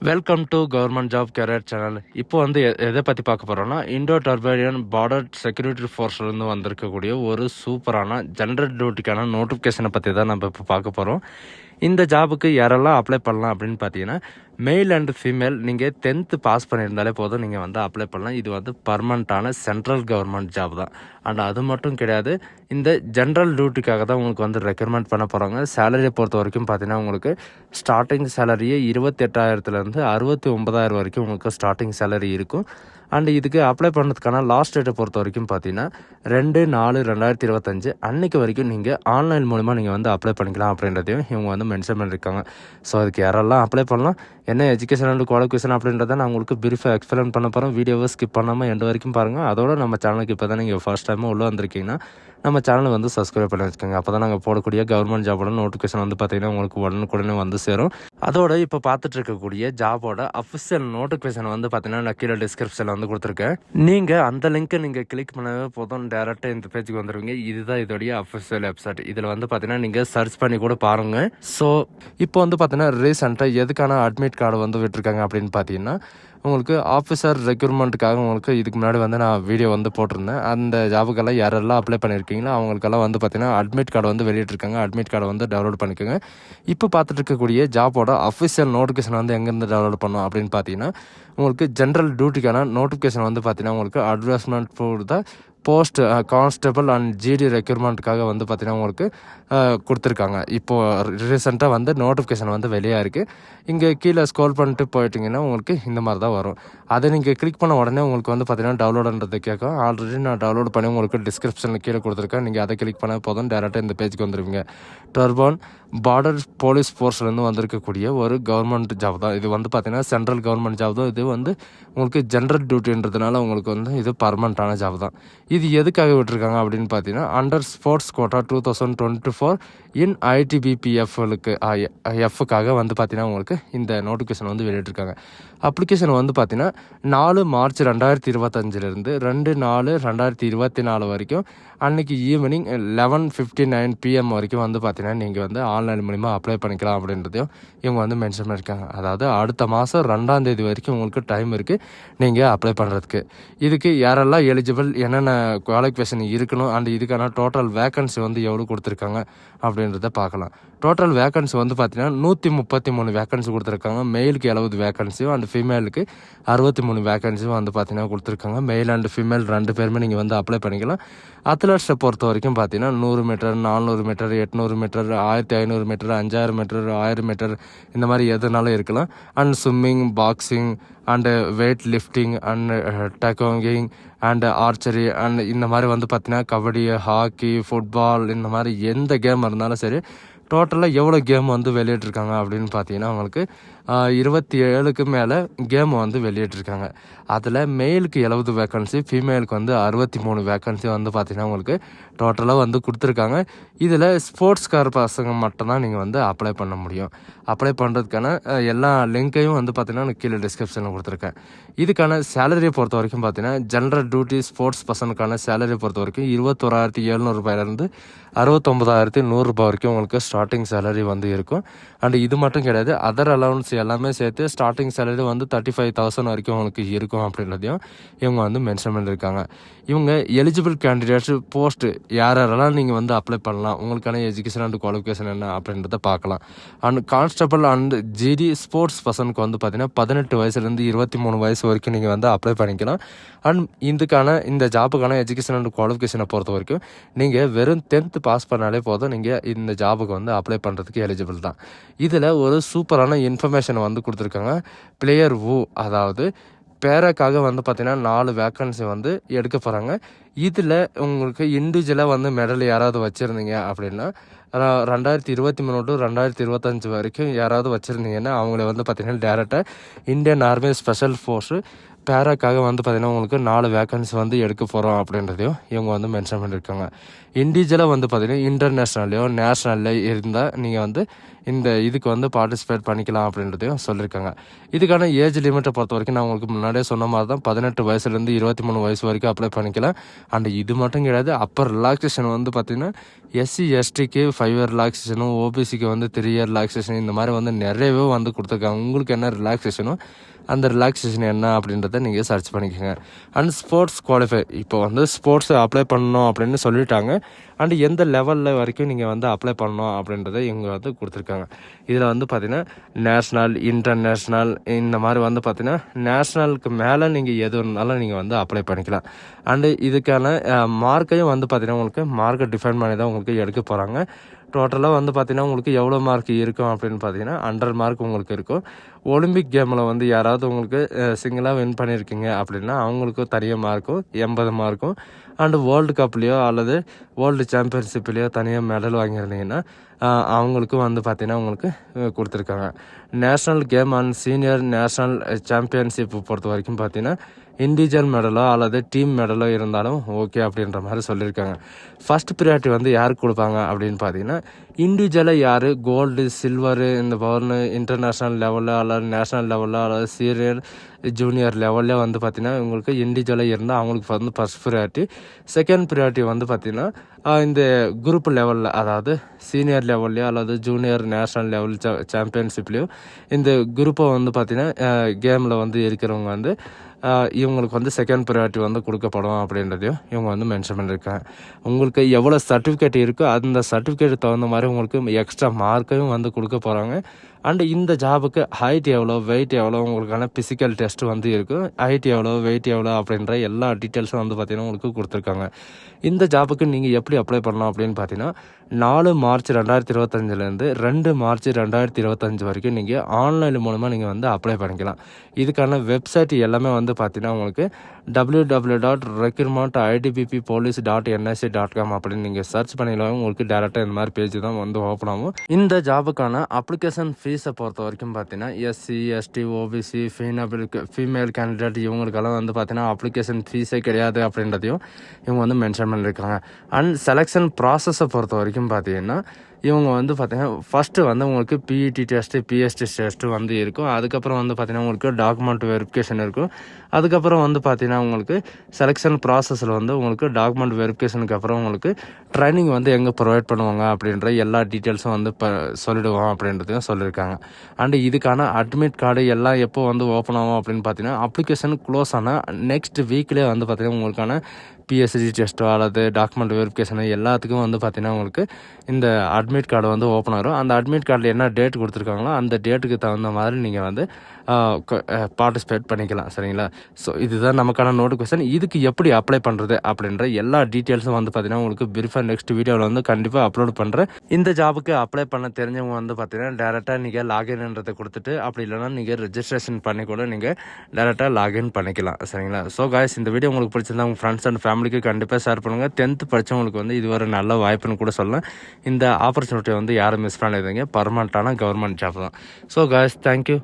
Welcome to government job career channel. இப்போ வந்து எதை பற்றி பார்க்க போகிறோன்னா, இண்டோ டர்பேரியன் பார்டர் செக்யூரிட்டி ஃபோர்ஸ்லேருந்து வந்திருக்கக்கூடிய ஒரு சூப்பரான ஜென்ரல் டியூட்டிக்கான நோட்டிஃபிகேஷனை பற்றி தான் நம்ம இப்போ பார்க்க போகிறோம். இந்த ஜாபுக்கு யாரெல்லாம் அப்ளை பண்ணலாம் அப்படின்னு பார்த்தீங்கன்னா, மேல் அண்ட் ஃபீமேல் நீங்கள் 10th பாஸ் பண்ணியிருந்தாலே போதும், நீங்கள் வந்து அப்ளை பண்ணலாம். இது வந்து பர்மனண்ட்டான சென்ட்ரல் கவர்மெண்ட் ஜாப் தான். அண்ட் அது மட்டும் கிடையாது, இந்த ஜென்ரல் டியூட்டிக்காக தான் உங்களுக்கு வந்து ரெக்ரூட்மெண்ட் பண்ண போகிறாங்க. சேலரியை பொறுத்த வரைக்கும் பார்த்தீங்கன்னா, உங்களுக்கு ஸ்டார்டிங் சேலரியே 28,000லேருந்து 69,000 வரைக்கும் உங்களுக்கு ஸ்டார்டிங் சேலரி இருக்கும். அண்ட் இதுக்கு அப்ளை பண்ணுறதுக்கான லாஸ்ட் டேட்டை பொறுத்த வரைக்கும் பார்த்தீங்கன்னா 2/4/2025 அன்றைக்கு வரைக்கும் நீங்கள் ஆன்லைன் மூலிமா நீங்கள் வந்து அப்ளை பண்ணிக்கலாம் அப்படின்றதையும் இவங்க வந்து மென்ஷன் பண்ணியிருக்காங்க. ஸோ அதுக்கு யாரெல்லாம் அப்ளை பண்ணலாம், என்ன எஜுகேஷன் அண்ட் குவாலிஃபிகேஷன் அப்படின்றத நான் உங்களுக்கு பிரீஃபாக எக்ஸ்பிளைன் பண்ண போகிறேன். வீடியோவை ஸ்கிப் பண்ணாமல் எண்டு வரைக்கும் பாருங்கள். அதோட நம்ம சேனலுக்கு இப்போ தான் நீங்கள் ஃபர்ஸ்ட் டைமாக உள்ளே வந்திருக்கீங்கன்னா நம்ம சேனலை வந்து சப்ஸ்கிரைப் பண்ணி வச்சுக்கோங்க. அப்போ தான் நாங்கள் போடக்கூடிய கவர்மெண்ட் ஜாபோட நோட்டிஃபிகேஷன் வந்து பார்த்திங்கன்னா உங்களுக்கு உடனுக்குடனே வந்து சேரும். அதோட இப்போ பார்த்துட்டு இருக்கக்கூடிய ஜாபோட அஃபிஷியல் நோட்டிஃபிகேஷன் வந்து பார்த்தீங்கன்னா நான் கீழே டிஸ்கிரிப்ஷனில் வந்து கொடுத்துருக்கேன். நீங்கள் அந்த லிங்க்கை நீங்கள் கிளிக் பண்ணவே போதும், டேரெக்டாக இந்த பேஜுக்கு வந்துடுவீங்க. இதுதான் இதோடைய அஃபிஷியல் வெப்சைட். இதில் வந்து பார்த்தீங்கன்னா நீங்கள் சர்ச் பண்ணி கூட பாருங்கள். ஸோ இப்போ வந்து பார்த்தீங்கன்னா ரீசெண்டாக எதுக்கான அட்மிட் கார்டு வந்து விட்டுருக்காங்க அப்படின்னு பார்த்தீங்கன்னா, உங்களுக்கு ஆஃபீஸர் ரெக்ரூட்மெண்ட்டுக்காக உங்களுக்கு இதுக்கு முன்னாடி வந்து நான் வீடியோ வந்து போட்டிருந்தேன். அந்த ஜாபுக்கெல்லாம் யாரெல்லாம் அப்ளை பண்ணியிருக்கீங்களோ அவங்களுக்கெல்லாம் வந்து பார்த்தீங்கன்னா அட்மிட் கார்டு வந்து வெளியிட்டிருக்காங்க. அட்மிட் கார்டை வந்து டவுன்லோட் பண்ணிக்கோங்க. இப்போ பார்த்துட்டு இருக்கக்கூடிய ஜாபோட அஃபிஷியல் நோட்டிஃபிகேஷன் வந்து எங்கேருந்து டவுன்லோட் பண்ணோம் அப்படின்னு பார்த்தீங்கன்னா, உங்களுக்கு ஜென்ரல் டியூட்டிக்கான நோட்டிஃபிகேஷன் வந்து பார்த்தீங்கன்னா உங்களுக்கு advertisement for the post constable and GD ரெக்ரூட்மெண்ட்டுக்காக வந்து பார்த்தீங்கன்னா உங்களுக்கு கொடுத்துருக்காங்க. இப்போது ரீசெண்டாக வந்து நோட்டிஃபிகேஷன் வந்து வெளியாக இருக்குது. இங்கே கீழே ஸ்க்ரோல் பண்ணிட்டு போயிட்டிங்கன்னா உங்களுக்கு இந்த மாதிரி தான் வரும். அதை நீங்கள் கிளிக் பண்ண உடனே உங்களுக்கு வந்து பார்த்தீங்கன்னா டவுன்லோடுன்றது கேட்கும். ஆல்ரெடி நான் டவுன்லோட் பண்ணி உங்களுக்கு டிஸ்கிரிப்ஷனில் கீழே கொடுத்துருக்கேன். நீங்கள் அதை கிளிக் பண்ண போதும் டேரெக்டாக இந்த பேஜுக்கு வந்துடுவீங்க. டர்பான் பார்டர் போலீஸ் ஃபோர்ஸ்லேருந்து வந்திருக்கக்கூடிய ஒரு கவர்மெண்ட் ஜாப் தான். இது வந்து பார்த்தீங்கன்னா சென்ட்ரல் கவர்மெண்ட் ஜாப் தான். இது வந்து உங்களுக்கு ஜென்ரல் டியூட்டின்றதுனால உங்களுக்கு வந்து இது பர்மனண்ட்டான ஜாப் தான். இது எதுக்காக விட்டுருக்காங்க அப்படின்னு பார்த்தீங்கன்னா, அண்டர் ஸ்போர்ட்ஸ் கோட்டா 2024 இன் ஐடிபிபிஎஃப்களுக்கு எஃப்க்காக வந்து பார்த்தீங்கன்னா உங்களுக்கு இந்த நோட்டிஃபிகேஷன் வந்து வெளியிட்டிருக்காங்க. அப்ளிகேஷன் வந்து பார்த்தீங்கன்னா 4 மார்ச் 2025 2/4/2024 வரைக்கும் அன்றைக்கி ஈவினிங் 11:59 PM வரைக்கும் வந்து பார்த்தீங்கன்னா நீங்கள் வந்து ஆன்லைன் மூலிமா அப்ளை பண்ணிக்கலாம் அப்படின்றதையும் இவங்க வந்து மென்ஷன் பண்ணியிருக்காங்க. அதாவது அடுத்த மாதம் 2ஆம் தேதி வரைக்கும் உங்களுக்கு டைம் இருக்குது நீங்கள் அப்ளை பண்ணுறதுக்கு. இதுக்கு யாரெல்லாம் எலிஜிபிள், என்னென்ன குவாலிஃபிகேஷன் இருக்கணும், அண்ட் இதுக்கான டோட்டல் வேக்கன்சி வந்து எவ்வளோ கொடுத்துருக்காங்க அப்படின்றத பார்க்கலாம். டோட்டல் வேக்கன்சி வந்து பார்த்தீங்கன்னா 133 வேக்கன்சி கொடுத்துருக்காங்க. மெயிலுக்கு 70 வேக்கன்சியும் அண்ட் ஃபீமேலுக்கு 63 வேக்கன்சியும் வந்து பார்த்தீங்கன்னா கொடுத்துருக்காங்க. மெயில் அண்ட் ஃபீமேல் 2 பேருமே நீங்கள் வந்து அப்ளை பண்ணிக்கலாம். அத்லெட்ஸை பொறுத்த வரைக்கும் பார்த்தீங்கன்னா 100 metre, 400 metre, 800 metre, 1500 metre, 5000 metre, 1000 metre இந்த மாதிரி எதுனாலும் இருக்கலாம். And swimming, boxing and weight lifting and taekwondo and archery and இந்த மாதிரி வந்து பார்த்தீங்கன்னா கபடி, ஹாக்கி, ஃபுட்பால் இந்த மாதிரி எந்த கேம் இருந்தாலும் சரி, டோட்டலாக எவ்வளோ கேம் வந்து வெளியிட்ருக்காங்க அப்படின்னு பார்த்தீங்கன்னா உங்களுக்கு 27க்கு மேலே கேம் வந்து வெளியிட்ருக்காங்க. அதில் மெயிலுக்கு 70 வேக்கன்சி, ஃபீமேலுக்கு வந்து 63 வேக்கன்சி வந்து பார்த்தீங்கன்னா உங்களுக்கு டோட்டலாக வந்து கொடுத்துருக்காங்க. இதில் ஸ்போர்ட்ஸ்கார் பசங்க மட்டும்தான் நீங்கள் வந்து அப்ளை பண்ண முடியும். அப்ளை பண்ணுறதுக்கான எல்லா லிங்க்கையும் வந்து பார்த்தீங்கன்னா கீழே டிஸ்கிரிப்ஷனில் கொடுத்துருக்கேன். இதுக்கான சேலரியை பொறுத்த வரைக்கும் பார்த்தீங்கன்னா ஜென்ரல் டியூட்டி ஸ்போர்ட்ஸ் பர்சனுக்கான சேலரியை பொறுத்த வரைக்கும் 21,700 ரூபாயிலேருந்து 69,100 ரூபாய் வரைக்கும் உங்களுக்கு ஸ்டார்டிங் சேலரி வந்து இருக்கும். அண்ட் இது மட்டும் கிடையாது, அதர் அலவன்ஸ் எல்லாமே சேர்த்து ஸ்டார்டிங் சேலரி வந்து 35,000 வரைக்கும் உங்களுக்கு இருக்கும் அப்படின்றதையும் இவங்க வந்து மென்ஷன் பண்ணியிருக்காங்க. இவங்க எலிஜிபிள் கேண்டிடேட்ஸ் போஸ்ட்டு யாரெல்லாம் நீங்கள் வந்து அப்ளை பண்ணலாம், உங்களுக்கான எஜுகேஷன் அண்ட் குவாலிஃபிகேஷன் என்ன அப்படின்றத பார்க்கலாம். And constable and GD sports பர்சனுக்கு வந்து பார்த்தீங்கன்னா 18 வயசுலேருந்து 23 வயசு வரைக்கும் நீங்கள் வந்து அப்ளை பண்ணிக்கலாம். அண்ட் இந்த ஜாபுக்கான எஜுகேஷன் அண்ட் குவாலிஃபிகேஷனை பொறுத்த வரைக்கும் நீங்கள் வெறும் 10th பாஸ் பண்ணாலே போதும், நீங்கள் இந்த ஜாபுக்கு வந்து அப்ளை பண்ணுறதுக்கு எலிஜிபிள் தான். இதில் ஒரு சூப்பரான இன்ஃபர்மேஷனை வந்து கொடுத்துருக்காங்க. பிளேயர் வூ, அதாவது பேராக்காக வந்து பார்த்திங்கன்னா 4 வேக்கன்சி வந்து எடுக்க போகிறாங்க. இதில் உங்களுக்கு இண்டிவிஜுவலாக வந்து மெடல் யாராவது வச்சுருந்தீங்க அப்படின்னா 2023 to 2025 வரைக்கும் யாராவது வச்சுருந்தீங்கன்னா அவங்கள வந்து பார்த்திங்கன்னா டேரெக்டாக இந்தியன் ஆர்மி ஸ்பெஷல் ஃபோர்ஸு பேராக்காக வந்து பார்த்திங்கன்னா உங்களுக்கு 4 வேக்கன்சி வந்து எடுக்க போகிறோம் அப்படின்றதையும் இவங்க வந்து மென்ஷன் பண்ணியிருக்காங்க. இண்டிவிஜுவலாக வந்து பார்த்திங்கன்னா இன்டர்நேஷ்னல்லையோ நேஷ்னல்லையோ இருந்தால் நீங்கள் வந்து இந்த இதுக்கு வந்து பார்ட்டிசிபேட் பண்ணிக்கலாம் அப்படின்றதையும் சொல்லியிருக்காங்க. இதுக்கான ஏஜ் லிமிட்டை பொறுத்த வரைக்கும் நான் உங்களுக்கு முன்னாடியே சொன்ன மாதிரி தான் 18 வயசுலேருந்து 23 வயசு வரைக்கும் அப்ளை பண்ணிக்கலாம். அண்ட் இது மட்டும் கிடையாது, அப்போ ரிலாக்ஸேஷன் வந்து பார்த்திங்கன்னா எஸ்சி எஸ்டிக்கு 5 இயர் ரிலாக்ஸேஷனும், ஓபிசிக்கு வந்து 3 இயர் ரிலாக்ஸேஷன், இந்த மாதிரி வந்து நிறையவே வந்து கொடுத்துருக்காங்க. உங்களுக்கு என்ன ரிலாக்ஸேஷனோ அந்த ரிலாக்ஸேஷன் என்ன அப்படின்றத நீங்கள் சர்ச் பண்ணிக்கோங்க. அண்ட் ஸ்போர்ட்ஸ் குவாலிஃபை, இப்போ வந்து ஸ்போர்ட்ஸ் அப்ளை பண்ணணும் அப்படின்னு சொல்லிட்டாங்க. அண்ட் எந்த லெவலில் வரைக்கும் நீங்கள் வந்து அப்ளை பண்ணணும் அப்படின்றத இவங்க வந்து கொடுத்துருக்காங்க. இதில் வந்து பார்த்திங்கன்னா நேஷ்னல், இன்டர்நேஷ்னல், இந்த மாதிரி வந்து பார்த்திங்கன்னா நேஷ்னலுக்கு மேலே நீங்கள் எது வேணாலும் நீங்கள் வந்து அப்ளை பண்ணிக்கலாம். அண்டு இதுக்கான மார்க்கையும் வந்து பார்த்திங்கன்னா உங்களுக்கு மார்க்கை டிஃபைன் பண்ணி தான் உங்களுக்கு எடுக்க போகிறாங்க. டோட்டலாக வந்து பார்த்திங்கன்னா உங்களுக்கு எவ்வளோ மார்க் இருக்கும் அப்படின்னு பார்த்தீங்கன்னா 100 மார்க் உங்களுக்கு இருக்கும். ஒலிம்பிக் கேமில் வந்து யாராவது உங்களுக்கு சிங்கிளாக வின் பண்ணியிருக்கீங்க அப்படின்னா அவங்களுக்கும் தனியாக மார்க்கும் 80 மார்க்கும். அண்டு வேர்ல்டு கப்லேயோ அல்லது வேர்ல்டு சாம்பியன்ஷிப்லேயோ தனியாக மெடல் வாங்கியிருந்தீங்கன்னா அவங்களுக்கும் வந்து பார்த்திங்கன்னா உங்களுக்கு கொடுத்துருக்காங்க. National game and senior national championship பொறுத்த வரைக்கும் பார்த்திங்கன்னா இண்டிவிஜுவல் மெடலோ அல்லது டீம் மெடலோ இருந்தாலும் ஓகே அப்படின்ற மாதிரி சொல்லியிருக்காங்க. ஃபஸ்ட் ப்ரியாரிட்டி வந்து யாருக்கு கொடுப்பாங்க அப்படின்னு பார்த்தீங்கன்னா இண்டிவிஜுவலாக யார் கோல்டு, சில்வரு, இந்த பவர்னு இன்டர்நேஷ்னல் லெவலில் அல்லது நேஷ்னல் லெவலில் அல்லது சீனியர் ஜூனியர் லெவலில் வந்து பார்த்திங்கன்னா உங்களுக்கு இண்டிவிஜுவலாக இருந்தால் அவங்களுக்கு வந்து ஃபஸ்ட் ப்ரியாரிட்டி. செகண்ட் ப்ரியாரிட்டி வந்து பார்த்திங்கன்னா இந்த குரூப் லெவலில், அதாவது சீனியர் லெவல்லையோ அல்லது ஜூனியர் நேஷ்னல் லெவல் சாம்பியன்ஷிப்லேயோ இந்த குரூப்பை வந்து பார்த்திங்கன்னா கேமில் வந்து இருக்கிறவங்க வந்து இவங்களுக்கு வந்து செகண்ட் ப்ரையாரிட்டி வந்து கொடுக்கப்படும் அப்படின்றதையும் இவங்க வந்து மென்ஷன் பண்ணியிருக்காங்க. உங்களுக்கு எவ்வளோ சர்டிஃபிகேட் இருக்கோ அந்த சர்டிஃபிகேட் தகுந்த மாதிரி உங்களுக்கு எக்ஸ்ட்ரா மார்க்கையும் வந்து கொடுக்க போகிறாங்க. அண்டு இந்த ஜாபுக்கு ஹைட் எவ்வளோ, வெயிட் எவ்வளோ, உங்களுக்கான ஃபிசிக்கல் டெஸ்ட் வந்து இருக்கும். ஹைட் எவ்வளோ, வெயிட் எவ்வளோ அப்படின்ற எல்லா டீட்டெயில்ஸும் வந்து பார்த்திங்கன்னா உங்களுக்கு கொடுத்துருக்காங்க. இந்த ஜாபுக்கு நீங்கள் எப்படி அப்ளை பண்ணலாம் அப்படின்னு பார்த்தீங்கன்னா 4 மார்ச் 2025 2 மார்ச் 2025 வரைக்கும் நீங்கள் ஆன்லைன் மூலமாக நீங்கள் வந்து அப்ளை பண்ணிக்கலாம். இதுக்கான வெப்சைட் எல்லாமே வந்து பார்த்தீங்கன்னா உங்களுக்கு www.recruitment.idpppolice.nsc.com அப்படின்னு நீங்கள் சர்ச் பண்ணிக்கலாம். உங்களுக்கு டேரெக்டாக இந்த மாதிரி பேஜ் தான் வந்து ஓப்பன் ஆகும். இந்த ஜாபுக்கான அப்ளிகேஷன் ஃபீஸை பொறுத்த வரைக்கும் பார்த்தீங்கன்னா SC, ST, OBC, female candidate இவங்களுக்கெல்லாம் வந்து பார்த்தீங்கன்னா அப்ளிகேஷன் ஃபீஸே கிடையாது அப்படின்றதையும் இவங்க வந்து மென்ஷன் பண்ணியிருக்காங்க. அண்ட் செலெக்ஷன் ப்ராசஸை பொறுத்த வரைக்கும் பார்த்தீங்கன்னா இவங்க வந்து பார்த்தீங்கன்னா ஃபஸ்ட்டு வந்து உங்களுக்கு பிஇடி டெஸ்ட்டு, பிஎஸ்டி டெஸ்ட்டு வந்து இருக்கும். அதுக்கப்புறம் வந்து பார்த்தீங்கன்னா உங்களுக்கு டாக்குமெண்ட் வெரிஃபிகேஷன் இருக்கும். அதுக்கப்புறம் வந்து பார்த்தீங்கன்னா உங்களுக்கு செலெக்ஷன் ப்ராசஸில் வந்து உங்களுக்கு டாக்குமெண்ட் வெரிஃபிகேஷனுக்கு அப்புறம் உங்களுக்கு ட்ரைனிங் வந்து எங்கே ப்ரொவைட் பண்ணுவாங்க அப்படின்ற எல்லா டீட்டெயில்ஸும் வந்து சொல்லிடுவோம் அப்படின்றதையும் சொல்லியிருக்காங்க. அண்டு இதுக்கான அட்மிட் கார்டு எல்லாம் எப்போ வந்து ஓப்பன் ஆகும் அப்படின்னு பார்த்தீங்கன்னா அப்ளிகேஷன் க்ளோஸ் ஆனால் நெக்ஸ்ட் வீக்லேயே வந்து பார்த்தீங்கன்னா உங்களுக்கான பிஎஸ்சி டெஸ்ட்டோ அல்லது டாக்குமெண்ட் வெரிஃபிகேஷனோ எல்லாத்துக்கும் வந்து பார்த்திங்கன்னா உங்களுக்கு இந்த அட்மிட் கார்டு வந்து ஓப்பன் ஆகும். அந்த அட்மிட் கார்டில் என்ன டேட் கொடுத்துருக்காங்களோ அந்த டேட்டுக்கு தகுந்த மாதிரி நீங்கள் வந்து பார்ட்டிசிபேட் பண்ணிக்கலாம். சரிங்களா? ஸோ இதுதான் நமக்கான நோட்டிஃபிகேஷன். இதுக்கு எப்படி அப்ளை பண்ணுறது அப்படின்ற எல்லா டீட்டெயில்ஸும் வந்து பார்த்திங்கன்னா உங்களுக்கு பிரிஃபாக நெக்ஸ்ட் வீடியோவில் வந்து கண்டிப்பாக அப்லோட் பண்ணுறேன். இந்த ஜாபுக்கு அப்ளை பண்ண தெரிஞ்சவங்க வந்து பார்த்திங்கன்னா டேரெக்டாக நீங்கள் லாகின்ன்றதை கொடுத்துட்டு அப்படி இல்லைனா நீங்கள் ரெஜிஸ்ட்ரேஷன் பண்ணி கூட நீங்கள் டேரெக்டாக லாகின் பண்ணிக்கலாம். சரிங்களா? ஸோ காய்ஸ், இந்த வீடியோ உங்களுக்கு பிடிச்சிருந்தா உங்கள் ஃப்ரெண்ட்ஸ் அண்ட் ஃபேமிலிக்கு கண்டிப்பாக ஷேர் பண்ணுங்கள். 10th படித்தவங்களுக்கு வந்து இது ஒரு நல்ல வாய்ப்புன்னு கூட சொல்லலாம். இந்த ஆப்பர்ச்சுனிட்டியை வந்து யாரும் மிஸ் பண்ணிடுறீங்க. பர்மனெண்ட்டான கவர்மெண்ட் ஜாப் தான். So guys, thank you.